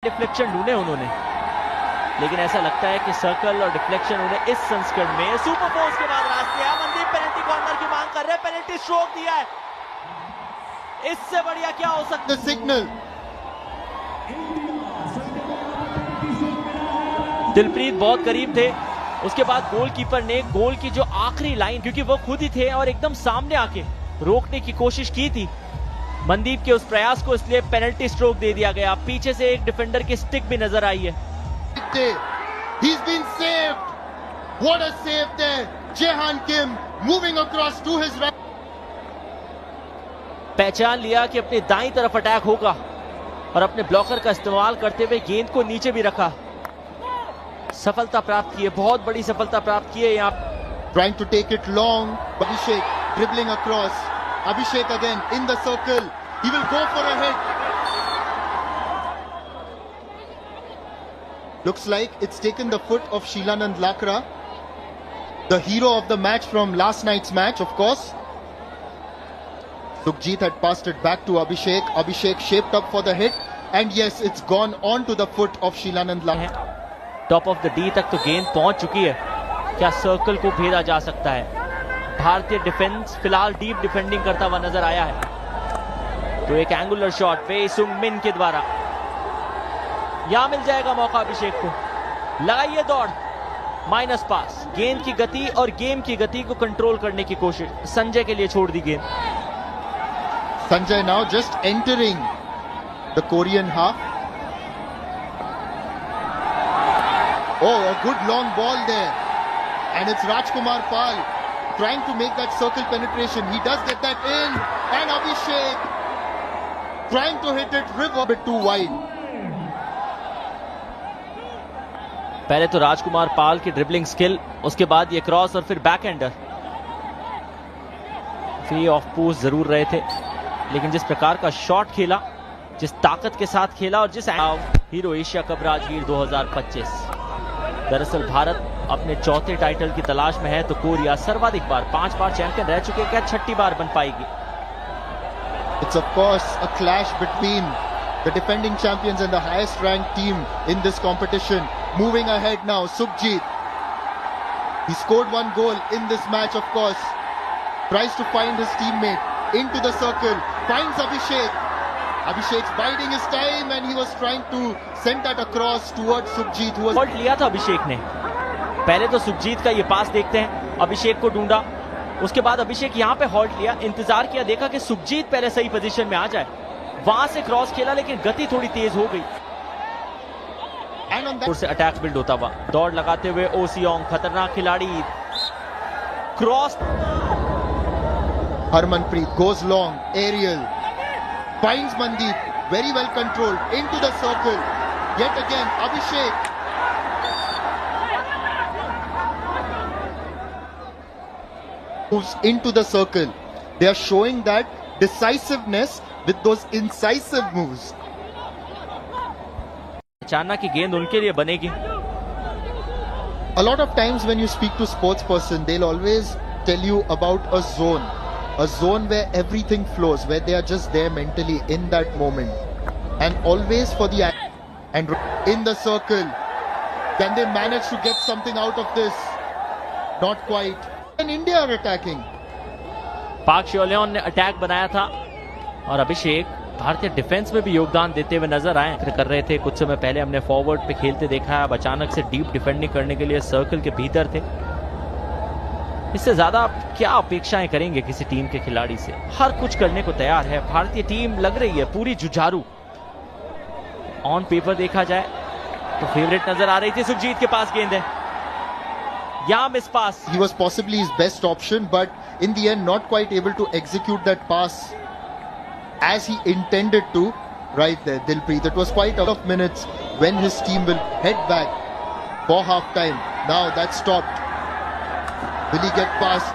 Deflection ढूंढे उन्होंने, लेकिन ऐसा लगता है कि सर्कल और डिफ्लेक्शन उन्हें इस संस्करण में सुपर फोर्स के बाद रास्ते हैं। मनदीप पेनल्टी कॉर्नर की मांग कर रहे हैं, पेनल्टी स्ट्रोक दिया है, इससे बढ़िया क्या हो सकता है। सिग्नल दिलप्रीत बहुत करीब थे, उसके बाद गोलकीपर ने गोल की जो आखिरी लाइन, क्योंकि वो खुद ही थे और एकदम सामने आके रोकने की कोशिश की थी मनदीप के उस प्रयास को, इसलिए पेनल्टी स्ट्रोक दे दिया गया। पीछे से एक डिफेंडर की स्टिक भी नजर आई है। He's been saved. What a save there. Jehan Kim moving across to his right. पहचान लिया कि अपनी दाईं तरफ अटैक होगा और अपने ब्लॉकर का इस्तेमाल करते हुए गेंद को नीचे भी रखा। सफलता प्राप्त की है, बहुत बड़ी सफलता प्राप्त की है यहाँ। Trying to take it long. Abhishek dribbling across. Abhishek again in the circle. He will go for a hit. Looks like it's taken the foot of Sheelanand Lakra, the hero of the match from last night's match, of course. Sukhjit had passed it back to Abhishek. Abhishek shaped up for the hit, and yes, it's gone on to the foot of Sheelanand Lakra. Top of the D तक तो गेंद पहुंच चुकी है, क्या circle को भेदा जा सकता है? भारतीय डिफेंस फिलहाल डीप डिफेंडिंग करता हुआ नजर आया है। तो एक एंगुलर शॉट वे सुंग मिन के द्वारा, यहां मिल जाएगा मौका अभिषेक को। लगाइए दौड़, माइनस पास, गेंद की गति और गेम की गति को कंट्रोल करने की कोशिश, संजय के लिए छोड़ दी गेंद। Sanjay now just entering the Korean half. Oh, a good long ball there, and it's Rajkumar Pal trying to make that circle penetration. He does get that in, and Abhishek trying to hit it a bit too wide. पहले तो राजकुमार पाल की dribbling skill, उसके बाद ये cross और फिर back एंडर। Free of post जरूर रहे थे, लेकिन जिस प्रकार का शॉट खेला, जिस ताकत के साथ खेला और जिस हीरो एशिया कप राजगीर 2025। दरअसल भारत अपने चौथे टाइटल की तलाश में है, तो कोरिया सर्वाधिक बार 5 बार चैंपियन रह चुके, क्या छठी बार बन पाएगी? It's of course a clash between the defending champions and the highest ranked team in this competition. Moving ahead now, Sukhjit. He scored one goal in this match, of course. Tries to find his teammate into the circle. Finds Abhishek. Abhishek's biding his time, and he was trying to send that across towards Sukhjit, who was... halt लिया था अभिषेक ने। पहले तो सुखजीत का ये पास देखते हैं, अभिषेक को ढूंढा, उसके बाद अभिषेक यहाँ पे हॉल्ट लिया, इंतजार किया, देखा कि सुखजीत पहले सही पोजीशन में आ जाए, वहां से क्रॉस खेला, लेकिन गति थोड़ी तेज हो गई और से अटैक बिल्ड होता हुआ, दौड़ लगाते हुए ओसियोंग, खतरनाक खिलाड़ी, cross. Harmanpreet goes long, aerial, finds Mandeep, very well controlled, into the circle, yet again Abhishek. Moves into the circle. They are showing that decisiveness with those incisive moves. अचानक की गेंद उनके लिए बनेगी। A lot of times when you speak to sports person, they'll always tell you about a zone where everything flows, where they are just there mentally in that moment, and always for the and in the circle. Can they manage to get something out of this? Not quite. And India are attacking. पाक शियोलियन ने attack बनाया था और अभिषेक भारतीय defence में भी योगदान देते हुए नजर आए कर रहे थे। कुछ समय पहले हमने फॉरवर्ड पे खेलते देखा है, अब अचानक से डीप डिफेंडिंग करने के लिए सर्कल के भीतर थे। इससे ज्यादा आप क्या अपेक्षाएं करेंगे किसी टीम के खिलाड़ी से? हर कुछ करने को तैयार है भारतीय टीम, लग रही है पूरी जुझारू। ऑन पेपर देखा जाए तो फेवरेट नजर आ रही थी, सुखजीत के पास गेंद है, यहां miss pass. He was possibly his best option, but in the end not quite able to execute that pass as he intended to right there, Dilpreet. It was quite out of minutes when his team will head back for half time. Now that's stopped. Will he get past?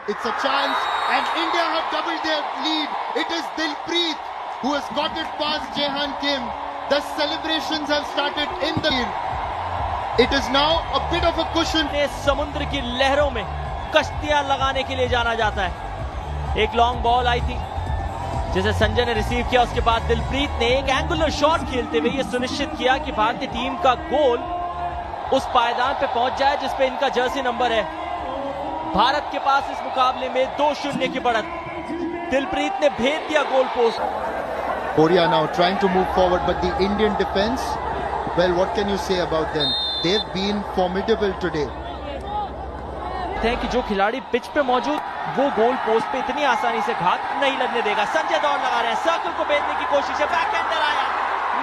It's a chance, and India have doubled their lead. It is Dilpreet who has got it past Jehan Kim. The celebrations have started in the field. It is now a bit of a cushion. समुद्र की लहरों में कश्तियां लगाने के लिए जाना जाता है। एक लॉन्ग बॉल आई थी, जिसे संजय ने रिसीव किया। उसके बाद दिलप्रीत ने एक एंगुलर शॉट खेलते हुए यह सुनिश्चित किया कि भारतीय टीम का गोल उस पायदान पे पहुंच जाए जिस पे इनका जर्सी नंबर है। भारत के पास इस मुकाबले में 2-0 की बढ़त। दिलप्रीत ने भेद दिया goal post. Korea now trying to move forward, but the Indian defense, well, what can you say about them? They've been formidable today. कि जो खिलाड़ी पिच पे मौजूद वो गोल पोस्ट पे इतनी आसानी से घात नहीं लगने देगा। संजय दौड़ लगा रहे हैं, सर्कल को भेजने की कोशिश है, बैकहैंडर आया,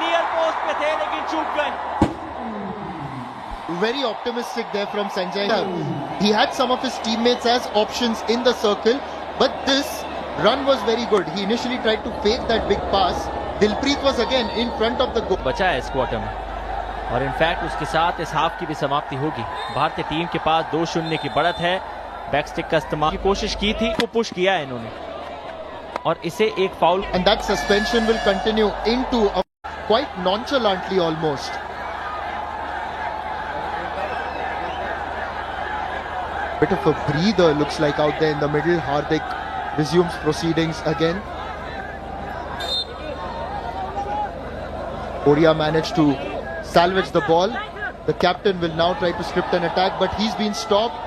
नियर पोस्ट पे थे लेकिन चूक गए। Very optimistic there from Sanjay. He had some of his teammates as options in the circle, but this run was very good. He initially tried to fake that big pass. Dilpreet was again in front of the goal. बचा है इस quarter में और in fact उसके साथ इस half की भी समाप्ति होगी। भारतीय टीम के पास 2-0 की बढ़त है। बैकस्टिक का इस्तेमाल की कोशिश की थी, वो पुश किया है इन्होंने और इसे एक foul. And that suspension will continue into a quite nonchalantly almost. Bit of a breather looks like out there in the middle. Hardik resumes proceedings again. Korea managed to salvage the ball. The captain will now try to script an attack, but he's been stopped.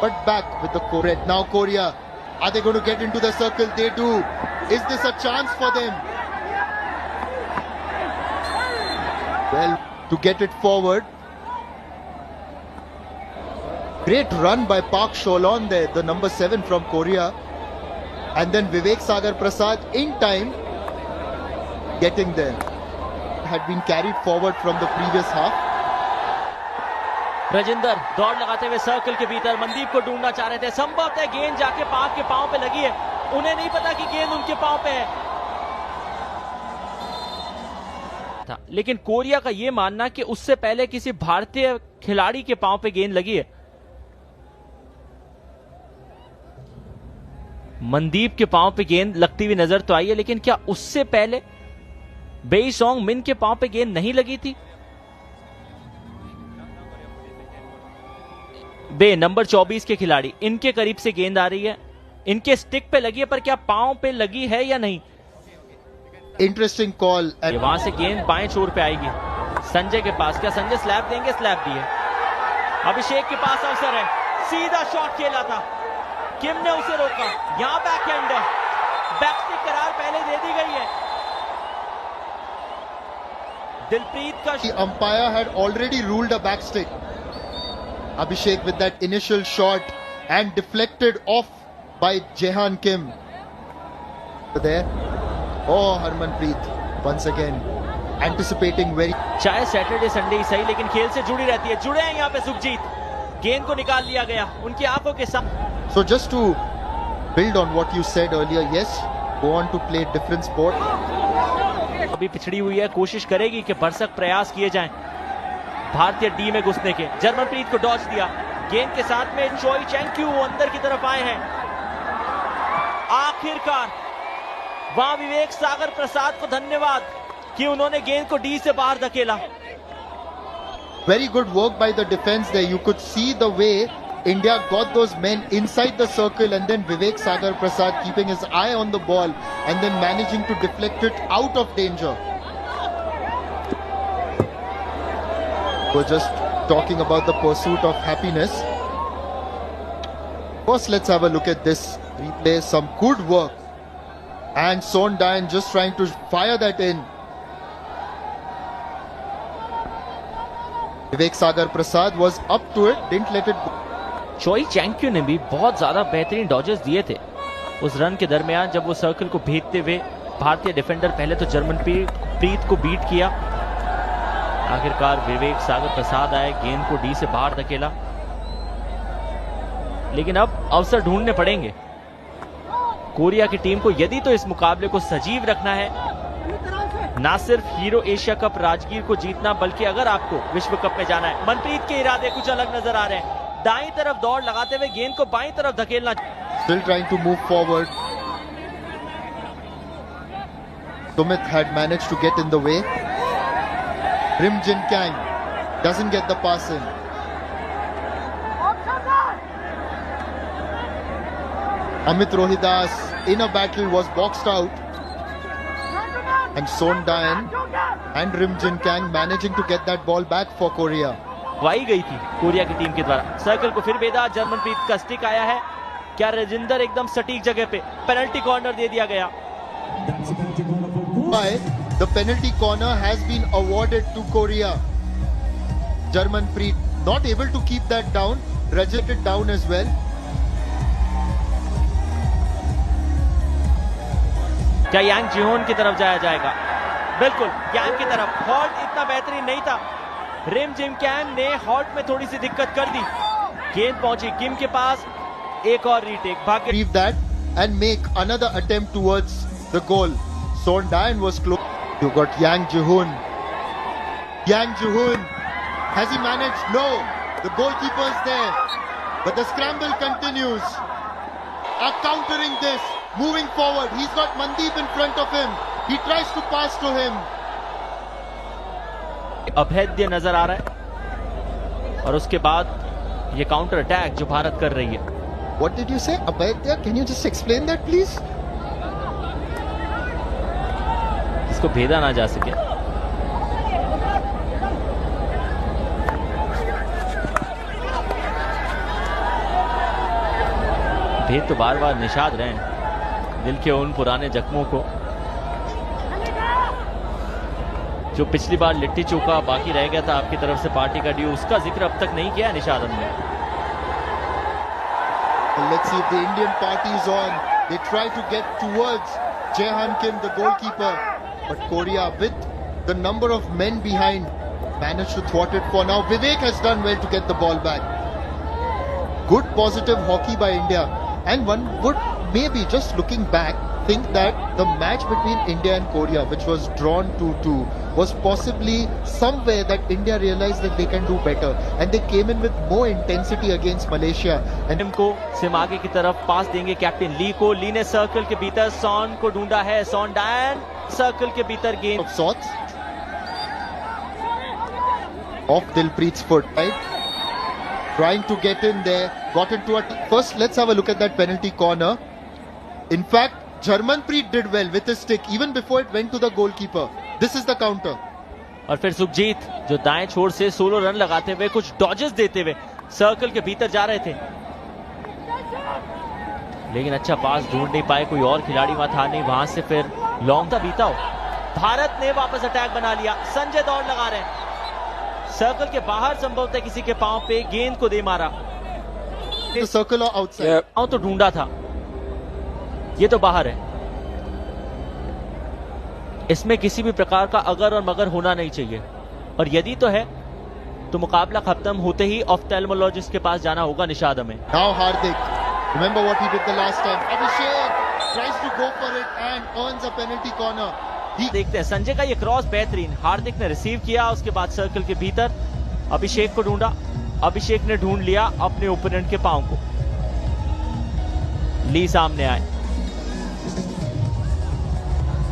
But back with the Korea. Now Korea, are they going to get into the circle? They do. Is this a chance for them? Well, to get it forward. Great run by Park Sholon there, the number 7 from Korea. And then Vivek Sagar Prasad in time getting there. Had been carried forward from the previous half. Rajinder दौड़ लगाते हुए circle के भीतर मनदीप को ढूंढना चाह रहे थे। संभवतः गेंद जाके पाक के पांव पे लगी है, उन्हें नहीं पता कि गेंद उनके पांव पे है। लेकिन कोरिया का यह मानना कि उससे पहले किसी भारतीय खिलाड़ी के पांव पे गेंद लगी है। मनदीप के पांव पे गेंद लगती हुई नजर तो आई है, लेकिन क्या उससे पहले बेई सॉन्ग मिन के पांव पे गेंद नहीं लगी थी? बे नंबर 24 के खिलाड़ी, इनके करीब से गेंद आ रही है, इनके स्टिक पे लगी है, पर क्या पांव पे लगी है या नहीं? Interesting call. वहां से गेंद बाएं छोर पे आएगी संजय के पास। क्या संजय स्लैप देंगे? स्लैप दिए। अभिषेक के पास अवसर है, सीधा शॉट खेला था, किम ने उसे रोका। यहां बैकहैंड है, बैकस्टिक करार पहले दे दी गई है। दिलप्रीत का The umpire had already ruled a backstick. Abhishek with that initial shot and deflected off by Jehan Kim. There. Oh, Harmanpreet once again anticipating very. चाहे सैटरडे संडे ही सही, लेकिन खेल से जुड़ी रहती है। जुड़े हैं यहाँ पे सुखजीत, गेंद को निकाल लिया गया उनकी आंखों के साथ। So just to build on what you said earlier, yes, go on to play different sport. अभी पिछड़ी हुई है, कोशिश करेगी कि भरसक प्रयास किए जाएं भारतीय डी में घुसने के। जर्मनप्रीत को डॉच दिया, गेंद के साथ में चोई चैंक्यू अंदर की तरफ आए हैं। आखिरकार वहां विवेक सागर प्रसाद को धन्यवाद कि उन्होंने गेंद को डी से बाहर धकेला। Very good work by the defense there. You could see the way India got those men inside the circle, and then Vivek Sagar Prasad keeping his eye on the ball and then managing to deflect it out of danger. We're just talking about the pursuit of happiness. First, let's have a look at this replay. Some good work. And Son Dayan just trying to fire that in. Vivek Sagar Prasad was up to it, didn't let it go. चोई चैंक्यू ने भी बहुत ज्यादा बेहतरीन डॉजेस दिए थे उस run के दरमियान, जब वो सर्कल को भेजते हुए भारतीय डिफेंडर पहले तो जर्मनप्रीत को बीट किया। आखिरकार विवेक सागर प्रसाद आए, गेंद को डी से बाहर धकेला। लेकिन अब अवसर ढूंढने पड़ेंगे कोरिया की टीम को, यदि तो इस मुकाबले को सजीव रखना है। ना सिर्फ हीरो एशिया कप राजगीर को जीतना, बल्कि अगर आपको विश्व कप में जाना है। मनप्रीत के इरादे कुछ अलग नजर आ रहे हैं, दाईं तरफ दौड़ लगाते हुए गेंद को बाईं तरफ धकेलना। Still trying to move forward. Sumit had managed to get in the way. Rim Jin Kang doesn't get the pass in. Amit Rohidas in a battle was boxed out. And Son Dayan and Rim Jin Kang managing to get that ball back for Korea. वाई गई थी Korea की team के द्वारा। Circle को फिर भेदा, जर्मनप्रीत का स्टिक आया है। क्या रजिंदर एकदम सटीक जगह पे, पेनल्टी कॉर्नर दे दिया गया। The penalty corner has been awarded to Korea. Jarmanpreet not able to keep that down, rejected down as well. क्या यांग जिहोन की तरफ जाया जाएगा? बिल्कुल यांग की तरफ। हॉल्ट इतना बेहतरीन नहीं था। रिम जिम कैंग ने हॉल्ट में थोड़ी सी दिक्कत कर दी। गेंद पहुंची किम के पास, एक और रीटेक। भाग्य Retrieve that and make another attempt towards the goal. Son Dayan was close. You got Yang Ji-hoon. Yang Ji-hoon, has he managed? No. The goalkeeper is there, but the scramble continues. Are countering this, moving forward. He's got Mandeep in front of him. He tries to pass to him. अभेद्य नजर आ रहा है। और उसके बाद ये counter attack जो भारत कर रही है। What did you say? Abhaidya, can you just explain that please? इसको भेदा ना जा सके। भेद तो बार बार निषाद रहे हैं दिल के उन पुराने जख्मों को जो पिछली बार लिट्टी चोखा बाकी रह गया था आपकी तरफ से पार्टी का ड्यू, उसका जिक्र अब तक नहीं किया निषाद ने। Let's see if the Indian party is on. They try to get towards Jaehan Kim, the goalkeeper, but Korea, with the number of men behind, managed to thwart it for now. Vivek has done well to get the ball back. Good positive hockey by India, and one would maybe, just looking back, think that the match between India and Korea, which was drawn 2-2, was possibly somewhere that India realized that they can do better, and they came in with more intensity against Malaysia. And को SIM आगे की तरफ पास देंगे captain ली को। ली ने circle के भीतर sworn को ढूंढा है। सॉन डायन सर्कल के भीतर गेंद of sorts off Dilpreet's foot, right? Trying to get in there, got into a first. Let's have a look at that penalty corner. In fact, Jarmanpreet did well with his stick even before it went to the goalkeeper. This is the counter. और फिर सुखजीत जो दाएं छोर से solo run लगाते हुए कुछ डॉजेस देते हुए सर्कल के भीतर जा रहे थे, लेकिन अच्छा पास ढूंढ नहीं पाए। कोई और खिलाड़ी वहां था नहीं। वहां से फिर लॉन्ग था बीता हो। भारत ने वापस अटैक बना लिया। संजय दौड़ लगा रहे हैं। सर्कल के बाहर संभवतः किसी के पांव पे गेंद को दे मारा। The circle or outside? पांव तो ढूंढा था, ये तो बाहर है। इसमें किसी भी प्रकार का अगर और मगर होना नहीं चाहिए, और यदि तो है तो मुकाबला खत्म होते ही ऑफ्थेल्मोलॉजिस्ट के पास जाना होगा निषाद हमें। Now Hardik, remember what he did the last time. Abhishek tries to go for it and earns a penalty corner. देखते हैं संजय का ये क्रॉस बेहतरीन हार्दिक ने रिसीव किया। उसके बाद सर्कल के भीतर अभिषेक को ढूंढा। अभिषेक ने ढूंढ लिया अपने ओपोनेंट के पांव को। ली सामने आए।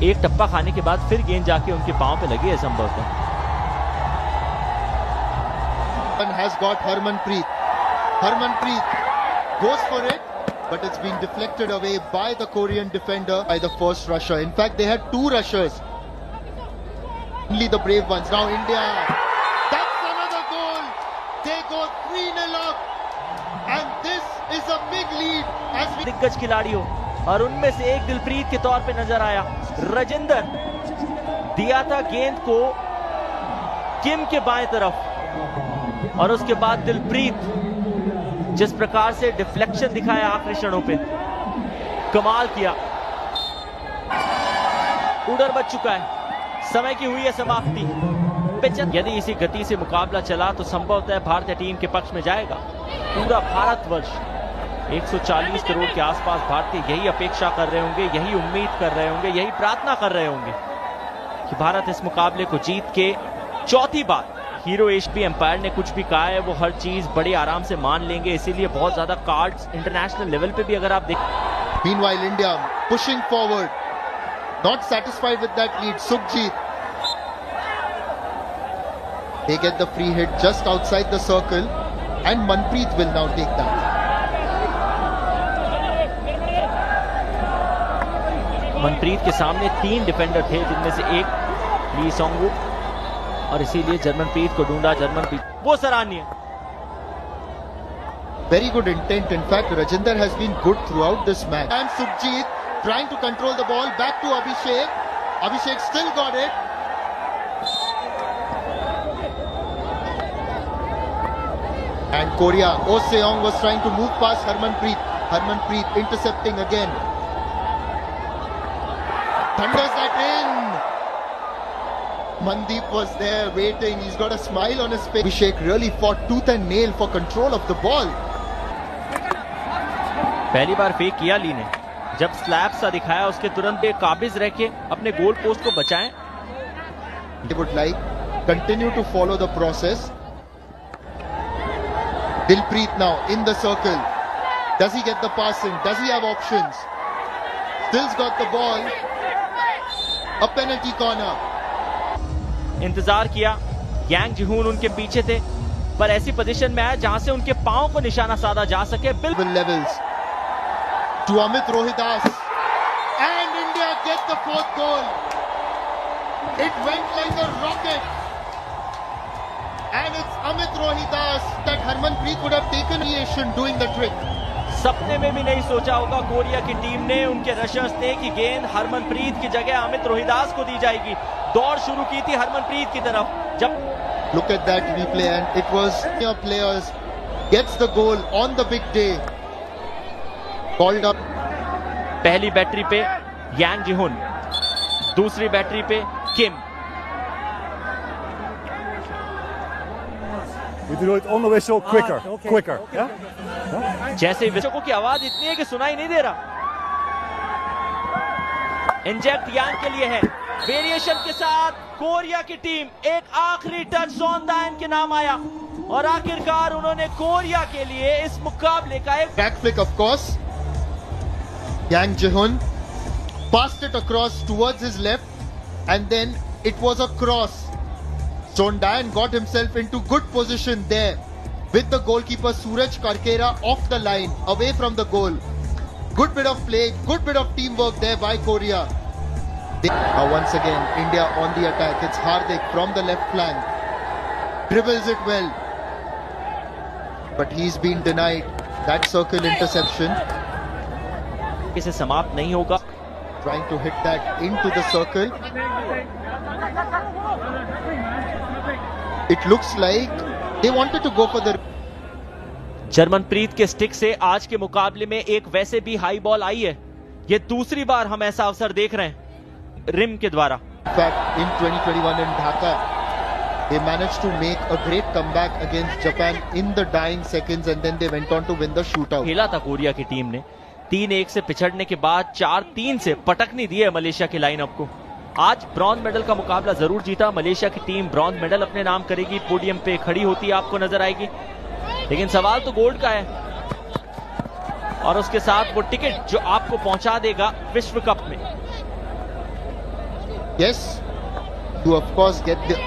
एक टप्पा खाने के बाद फिर गेंद जाके उनके पांव पे लगी है संभवतः। Has got Harmanpreet. Harmanpreet goes for it, but it's been deflected away by the Korean defender, by the first rusher. In fact, they had two rushers. Only the brave ones. Now India. That's another goal. They go 3-0 up. And this is a big lead. As we दिग्गज खिलाड़ी हो, और उनमें से एक दिलप्रीत के तौर पे नजर आया। रजिंदर दिया था गेंद को किम के बाएं तरफ, और उसके बाद दिलप्रीत जिस प्रकार से डिफ्लेक्शन दिखाया आखिरी क्षणों पे, कमाल किया। उड़र बच चुका है, समय की हुई है समाप्ति। यदि इसी गति से मुकाबला चला तो संभवतः भारतीय टीम के पक्ष में जाएगा पूरा भारतवर्ष। 140 करोड़ के आसपास भारतीय यही अपेक्षा कर रहे होंगे, यही उम्मीद कर रहे होंगे, यही प्रार्थना कर रहे होंगे कि भारत इस मुकाबले को जीत के चौथी बार। हीरो एचपी एम्पायर ने कुछ भी कहा है वो हर चीज बड़े आराम से मान लेंगे, इसीलिए बहुत ज्यादा कार्ड्स इंटरनेशनल लेवल पे भी अगर आप देखें। Meanwhile, India pushing forward, not satisfied with that lead. Sukhjeet, they get the free hit just outside the circle, and Manpreet will now take that. Manpreet के सामने 3 डिफेंडर थे, जिनमें से एक ली सोंगवू, और इसीलिए जर्मनप्रीत को ढूंढा। जर्मनप्रीत वो सराहनीय। Very good intent. In fact, Rajinder has been good throughout this match. And Sukhjit trying to control the ball. Back to Abhishek. Abhishek still got it. And Korea, Oh Se-young was trying to move past Harmanpreet. Harmanpreet intercepting again. Thunders that in. Mandeep was there waiting. He's got a smile on his face. Abhishek really fought tooth and nail for control of the ball. पहली बार fake किया ली ने। जब slab सा दिखाया, उसके तुरंत एक काबिज रह के अपने गोल पोस्ट को बचाएं। They would like continue to follow the process. Dilpreet now in the circle. Does he get the passing? Does he have options? Still's got the ball. A penalty corner. इंतजार किया, यांग जिहून उनके पीछे थे, पर ऐसी position में आया जहां से उनके पांव को निशाना साधा जा सके। Bill levels to Amit Rohidas, and India get the 4th goal. It went like a rocket, and it's Amit Rohidas that Harmanpreet would have taken Asian doing the trick. सपने में भी नहीं सोचा होगा कोरिया की टीम ने, उनके रशर्स ने, कि गेंद हरमनप्रीत की जगह अमित रोहिदास को दी जाएगी। दौड़ शुरू की थी हरमनप्रीत की तरफ। जब look at that replay, and it was your players gets the goal on the big day. Called up. पहली बैटरी पे यांग जिहुन, दूसरी बैटरी पे किम। We do it on the whistle, quicker, quicker. Yeah? जैसे ही विशकों की आवाज इतनी है कि सुनाई नहीं दे रहा। इंजेक्ट यांग के लिए है। वेरिएशन के साथ कोरिया की टीम, एक आखिरी टच सोनदान के नाम आया, और आखिरकार उन्होंने कोरिया के लिए इस मुकाबले का एक Back flick, of course. Yang Jihun passed it across towards his left, and then it was a cross. Sondan got himself into good position there with the goalkeeper Suraj Karkera off the line, away from the goal. Good bit of play, good bit of teamwork there by Korea. Now once again, India on the attack. It's Hardik from the left flank. Dribbles it well. But he's been denied that circle interception. इसे समाप्त नहीं होगा। Trying to hit that into the circle. It looks like they wanted to go for the... Jarmanpreet के stick से आज के मुकाबले में एक वैसे भी हाई बॉल आई है। ये दूसरी बार हम ऐसा अवसर देख रहे हैं रिम के द्वारा। In fact, in 2021 in Dhaka, they managed to make a great comeback against Japan in the dying seconds, and then they went on to win the shootout. खेला था कोरिया की टीम ने, 3-1 से पिछड़ने के बाद 4-3 से पटकनी दी है मलेशिया की लाइनअप को। आज ब्रॉन्ज मेडल का मुकाबला जरूर जीता। मलेशिया की टीम ब्रॉन्ज मेडल अपने नाम करेगी, पोडियम पे खड़ी होती आपको नजर आएगी, लेकिन सवाल तो गोल्ड का है, और उसके साथ वो टिकट जो आपको पहुंचा देगा विश्व कप में। Yes, you of course get the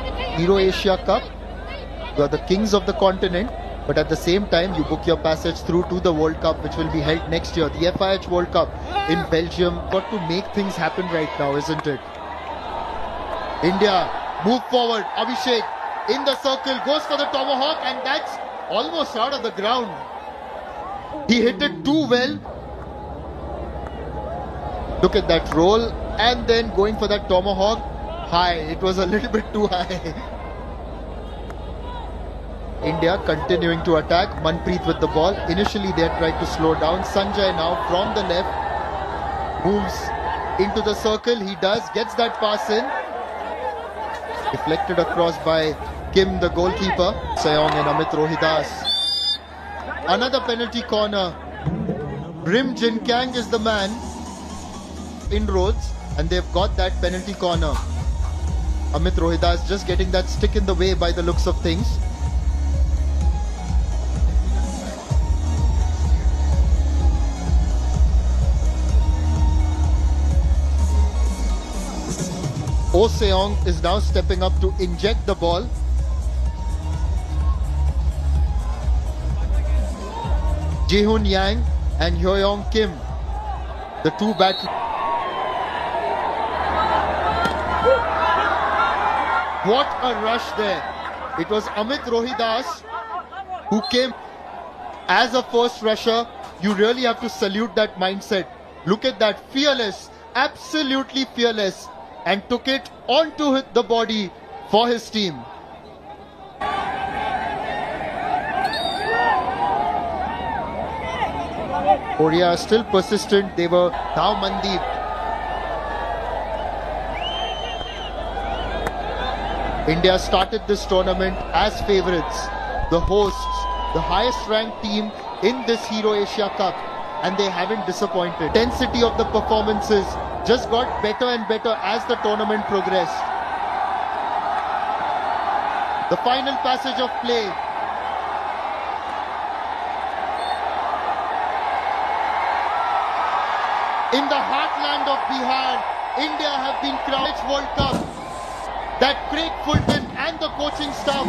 Euro Asia Cup. You are the kings of the continent, but at the same time you book your passage through to the World Cup, which will be held next year, the FIH World Cup in Belgium. Got to make things happen right now, isn't it? India move forward. Abhishek in the circle, goes for the tomahawk, and that's almost out of the ground. He hit it too well. Look at that roll, and then going for that tomahawk high. It was a little bit too high. India continuing to attack. Manpreet with the ball. Initially they had tried to slow down. Sanjay now from the left moves into the circle. He does, gets that pass in. Deflected across by Kim, the goalkeeper. Se-young and Amit Rohidas. Another penalty corner. Rim Jin Kang is the man. Inroads, and they've got that penalty corner. Amit Rohidas just getting that stick in the way by the looks of things. Oh Se-young is now stepping up to inject the ball. Jihoon Yang and Hyo-young Kim, the two battling. What a rush there. It was Amit Rohidas who came as a first rusher. You really have to salute that mindset. Look at that, fearless, absolutely fearless, and took it onto the body for his team. Korea still persistent. They were now Mandeep. India started this tournament as favourites, the hosts, the highest ranked team in this Hero Asia Cup, and they haven't disappointed. Intensity of the performances just got better and better as the tournament progressed. The final passage of play. In the heartland of Bihar, India have been crowned World Cup. That Craig Fulton and the coaching staff